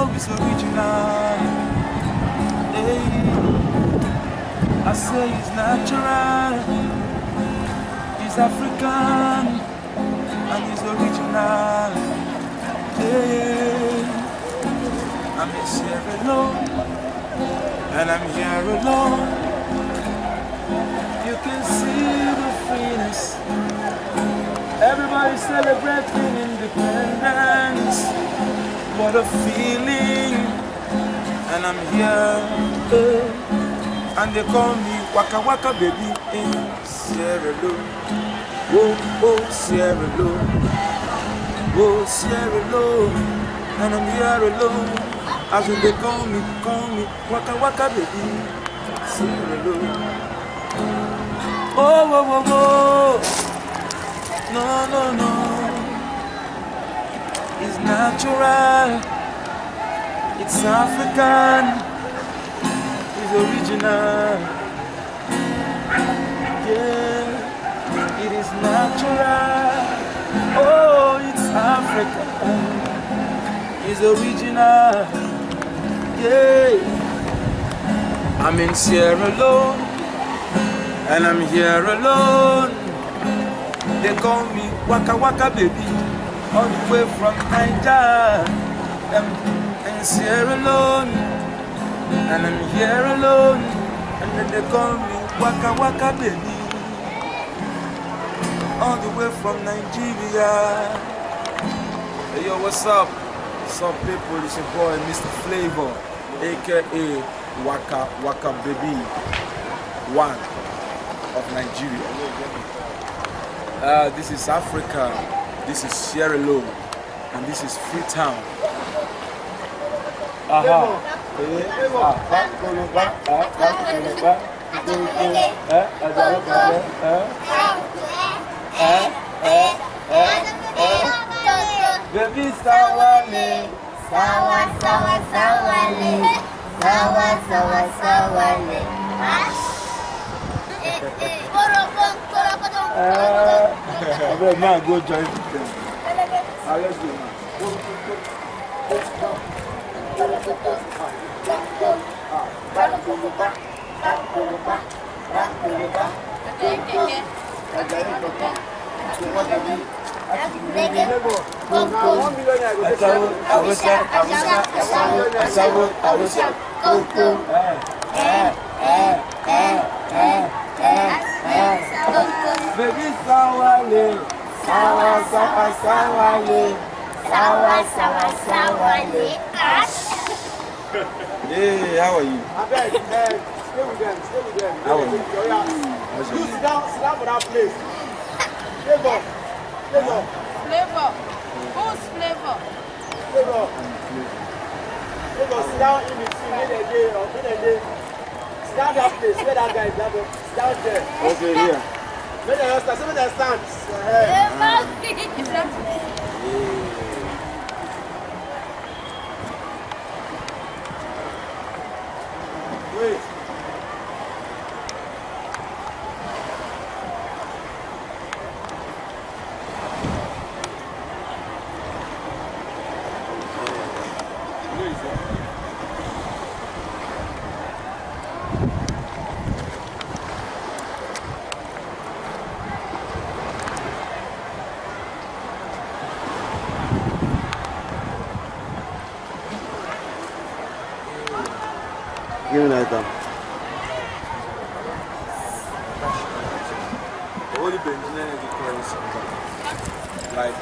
know it's original. Hey, I say it's natural. It's African and it's original. Yeah, I'm in Sierra Leone and I'm here alone. You can see the freeness. Everybody celebrating independence. What a feeling. And I'm here. And they call me Waka Waka baby in Sierra Leone. Oh, oh, Sierra Leone. Oh, Sierra Leone. And I'm here alone. As when they call me Waka Waka baby Sierra Leone. Oh, oh, oh, oh. No, no, no. It's natural. It's African. It's original. Yeah. It is natural. Oh, it's African. It's original. Yeah. I'm in Sierra Leone. And I'm here alone. They call me Waka Waka baby, all the way from Nigeria. I'm in Sierra Leone, and I'm here alone. And then they call me Waka Waka baby, all the way from Nigeria. Hey yo, what's up? What's up people? It's your boy Mr. Flavor, aka Waka Waka baby, one of Nigeria. This is Africa, this is Sierra Leone, and this is Freetown. Aha. Baby sawale, sawa sawa sawale, sawa sawa sawale. I bet man go join them. Let's go man. Baby sawale, sawa sawa sawale, Sawa sawa sawale. Hey, how are you? I beg, stay with them, stay with them. How are you? You sit down for that place. Flavor, flavor, Flavor. Who's flavor? flavor. Flavor, sit down in between, in a day or in a day. Sit down that place, where that guy is, sit down there. Okay, here. When they stand, when they stand. Wait. Give me that down. The only Benjamin currency. Like